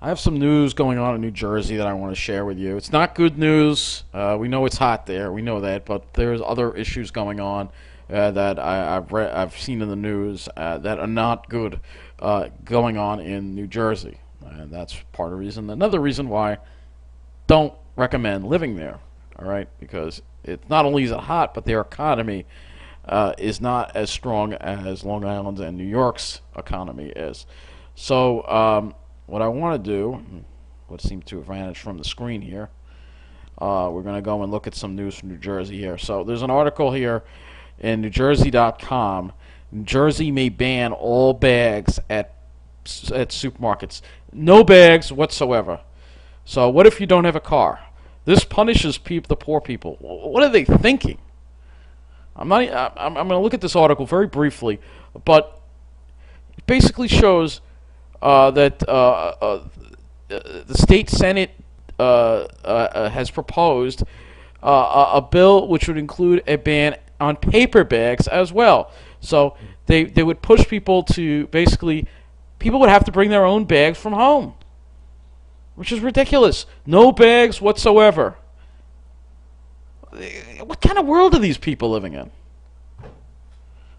I have some news going on in New Jersey that I want to share with you. It's not good news. We know it's hot there. We know that, but there's other issues going on that I've seen in the news that are not good going on in New Jersey, and that's part of the reason. Another reason why I don't recommend living there. All right, because it's not only is it hot, but their economy is not as strong as Long Island's and New York's economy is. So what I want to do, what seems to have vanished from the screen here, we're going to go and look at some news from New Jersey here. So there's an article here in NewJersey.com. New Jersey may ban all bags at supermarkets. No bags whatsoever. So what if you don't have a car? This punishes the poor people. What are they thinking? I'm going to look at this article very briefly, but it basically shows that the state senate has proposed a bill which would include a ban on paper bags as well. So they would push people to basically, people would have to bring their own bags from home, which is ridiculous. No bags whatsoever. What kind of world are these people living in?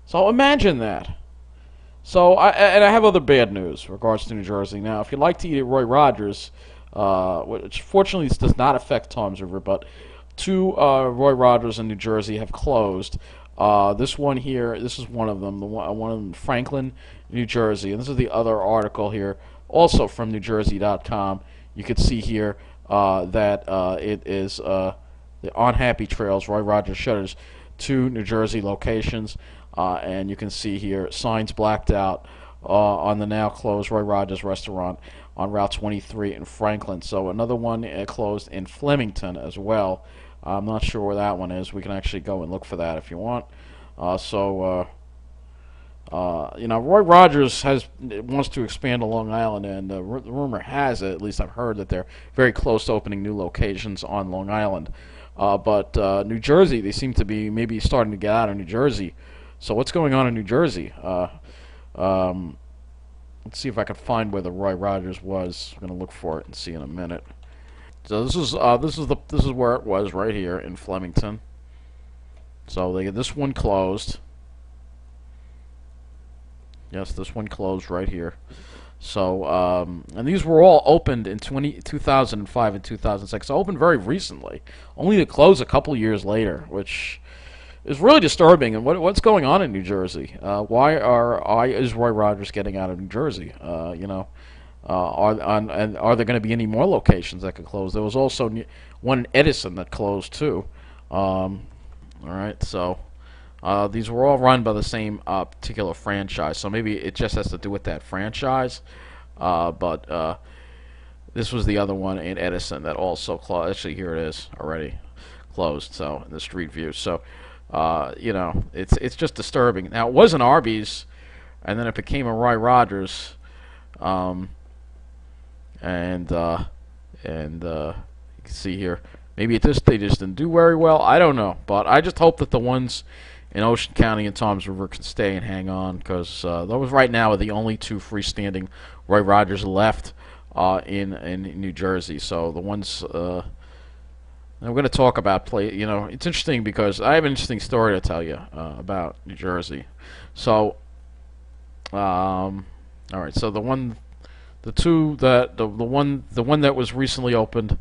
So imagine that. So, I have other bad news in regards to New Jersey. Now, if you'd like to eat at Roy Rogers, which fortunately this does not affect Tom's River, but two Roy Rogers in New Jersey have closed. This one here, this is one of them, one in Franklin, New Jersey. And this is the other article here, also from NewJersey.com. You can see here that it is the Unhappy Trails, Roy Rogers shutters two New Jersey locations. And you can see here signs blacked out on the now closed Roy Rogers restaurant on Route 23 in Franklin. So another one closed in Flemington as well. I'm not sure where that one is. We can actually go and look for that if you want. Roy Rogers wants to expand to Long Island, and the rumor has it, at least I've heard, that they're very close to opening new locations on Long Island. But New Jersey, they seem to be maybe starting to get out of New Jersey. So what's going on in New Jersey? Let's see if I can find where the Roy Rogers was. I'm gonna look for it and see in a minute. So this is where it was, right here in Flemington. So this one closed. Yes, this one closed right here. So and these were all opened in 2005 and 2006. So opened very recently, only to close a couple years later, which is really disturbing. And what's going on in New Jersey? Why is Roy Rogers getting out of New Jersey? Are there going to be any more locations that could close? There was also one in Edison that closed too. All right, so these were all run by the same particular franchise. So maybe it just has to do with that franchise. But this was the other one in Edison that also closed. Actually, here it is already closed. So in the street view. So. It's just disturbing. Now it was an Arby's, and then it became a Roy Rogers, and you can see here. Maybe they just didn't do very well. I don't know, but I just hope that the ones in Ocean County and Tom's River can stay and hang on, because those right now are the only two freestanding Roy Rogers left in New Jersey. So the ones. And we're going to talk about it's interesting because I have an interesting story to tell you about New Jersey. So, all right. So the one that was recently opened,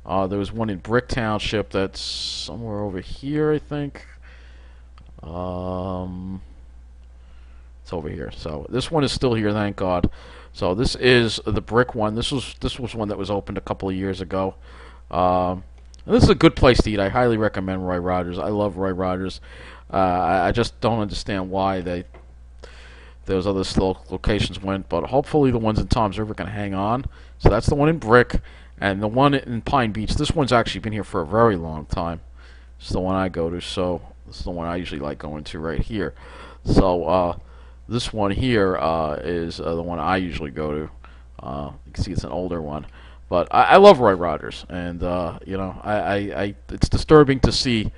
there was one in Brick Township that's somewhere over here, I think. It's over here. So this one is still here, thank God. So this is the Brick one. This was one that was opened a couple of years ago. And this is a good place to eat. I highly recommend Roy Rogers. I love Roy Rogers. I just don't understand why those other locations went, but hopefully the ones in Tom's River can hang on. So that's the one in Brick, and the one in Pine Beach. This one's actually been here for a very long time. It's the one I go to, so this is the one I usually like going to right here. So this one here is the one I usually go to. You can see it's an older one. But I love Roy Rogers, and it's disturbing to see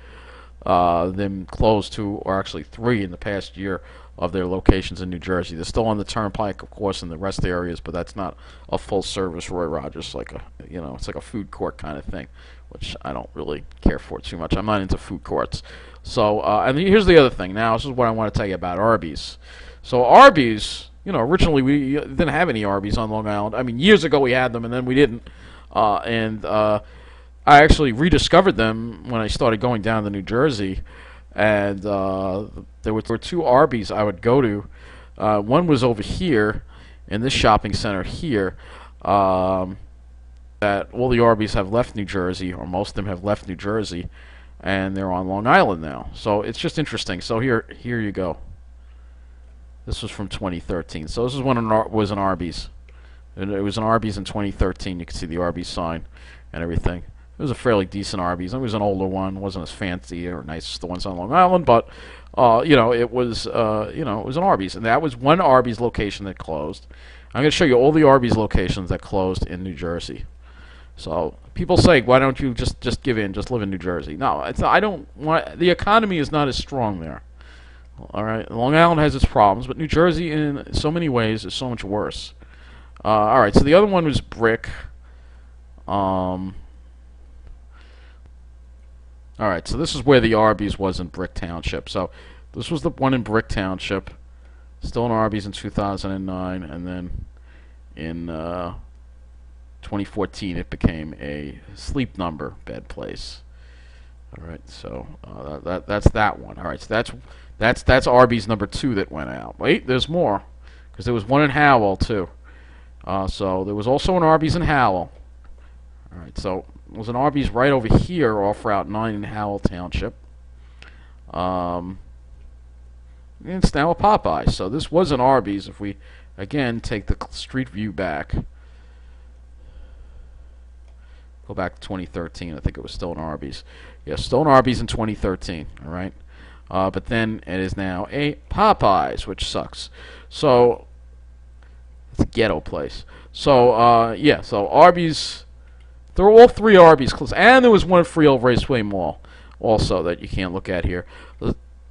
them close two, or actually three, in the past year of their locations in New Jersey. They're still on the Turnpike, of course, in the rest of the areas, but that's not a full-service Roy Rogers, like it's like a food court kind of thing, which I don't really care for too much. I'm not into food courts. So, and here's the other thing. Now, this is what I want to tell you about Arby's. So, Arby's, originally we didn't have any Arby's on Long Island. I mean, years ago we had them, and then we didn't. I actually rediscovered them when I started going down to New Jersey, and there were two Arby's I would go to. One was over here in this shopping center here. That all the Arby's have left New Jersey, or most of them have left New Jersey, and they're on Long Island now. So it's just interesting. So here you go. This was from 2013. So this is when it was an Arby's. It was an Arby's in 2013. You can see the Arby's sign and everything. It was a fairly decent Arby's. It was an older one. It wasn't as fancy or nice as the ones on Long Island, but it was it was an Arby's, and that was one Arby's location that closed. I'm going to show you all the Arby's locations that closed in New Jersey. So people say, why don't you just give in, just live in New Jersey? No, I don't want. The economy is not as strong there. All right, Long Island has its problems, but New Jersey, in so many ways, is so much worse. All right, so the other one was Brick. All right, so this is where the Arby's was in Brick Township. So this was the one in Brick Township. Still an Arby's in 2009, and then in 2014 it became a Sleep Number bed place. All right, so that's that one. All right, so that's Arby's number 2 that went out. Wait, there's more, because there was one in Howell too. So there was also an Arby's in Howell. All right, so there was an Arby's right over here off Route 9 in Howell Township. It's now a Popeye. So this was an Arby's. If we, again, take the street view back. Go back to 2013. I think it was still an Arby's. Yeah, still an Arby's in 2013. All right. But then it is now a Popeyes, which sucks. So it's a ghetto place. So, yeah, so Arby's, there were all 3 Arby's closed. And there was one at Freehold Raceway Mall also that you can't look at here.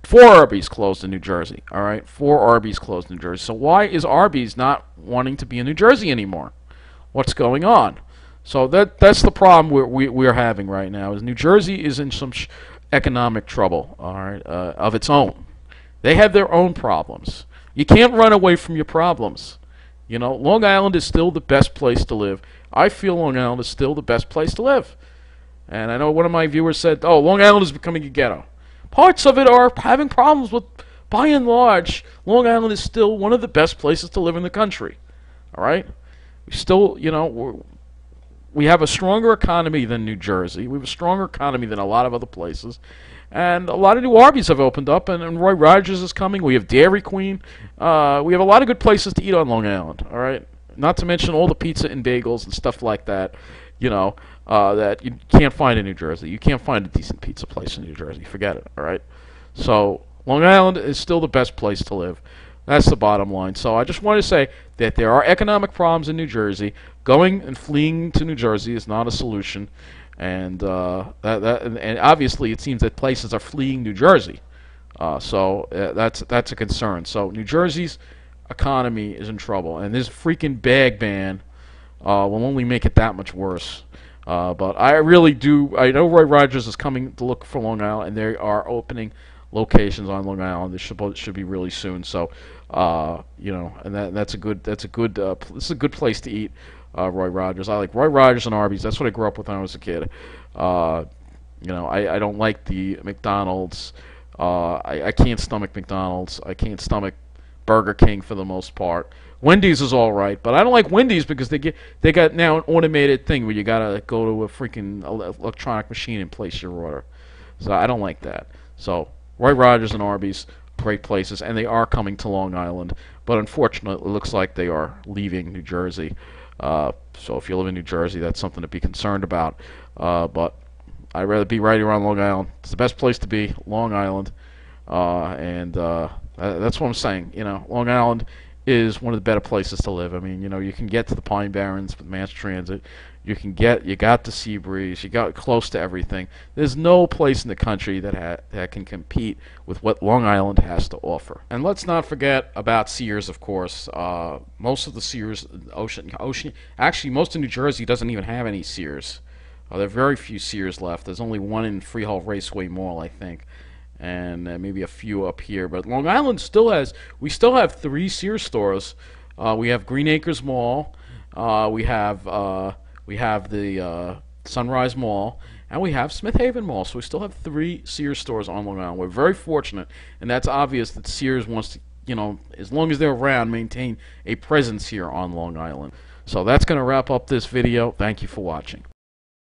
4 Arby's closed in New Jersey. All right, 4 Arby's closed in New Jersey. So why is Arby's not wanting to be in New Jersey anymore? What's going on? So that's the problem we're having right now. Is New Jersey is in some economic trouble, all right, of its own. They have their own problems. You can't run away from your problems. Long Island is still the best place to live. I feel Long Island is still the best place to live. And I know one of my viewers said, oh, Long Island is becoming a ghetto. Parts of it are having problems with, by and large, Long Island is still one of the best places to live in the country. All right? We still, we have a stronger economy than New Jersey. We have a stronger economy than a lot of other places. And a lot of new Arby's have opened up, and Roy Rogers is coming. We have Dairy Queen. We have a lot of good places to eat on Long Island, all right? Not to mention all the pizza and bagels and stuff like that, that you can't find in New Jersey. You can't find a decent pizza place in New Jersey. Forget it, all right? So Long Island is still the best place to live. That's the bottom line. So I just want to say that there are economic problems in New Jersey. Going and fleeing to New Jersey is not a solution. And and obviously it seems that places are fleeing New Jersey, so that's a concern. So New Jersey's economy is in trouble, and this freaking bag ban will only make it that much worse. But I really do. I know Roy Rogers is coming to look for Long Island, and they are opening locations on Long Island. This should be really soon. So and that's a good this is a good place to eat. Roy Rogers. I like Roy Rogers and Arby's. That's what I grew up with when I was a kid. I don't like the McDonald's. I can't stomach McDonald's. I can't stomach Burger King for the most part. Wendy's is all right, but I don't like Wendy's because they got now an automated thing where you gotta go to a freaking electronic machine and place your order. So I don't like that. So Roy Rogers and Arby's, great places, and they are coming to Long Island. But unfortunately, it looks like they are leaving New Jersey. So if you live in New Jersey, that's something to be concerned about. But I'd rather be right around Long Island. It's the best place to be, Long Island. That's what I'm saying. Long Island is one of the better places to live. I mean, you can get to the Pine Barrens with mass transit. You got the sea breeze. You got close to everything. There's no place in the country that can compete with what Long Island has to offer. And let's not forget about Sears, of course. Most of the Sears, actually, most of New Jersey doesn't even have any Sears. There are very few Sears left. There's only one in Freehold Raceway Mall, I think, and maybe a few up here. But Long Island we still have 3 Sears stores. We have Green Acres Mall. We have the Sunrise Mall, and we have Smith Haven Mall. So we still have 3 Sears stores on Long Island. We're very fortunate, and that's obvious that Sears wants to, as long as they're around, maintain a presence here on Long Island. So that's going to wrap up this video. Thank you for watching.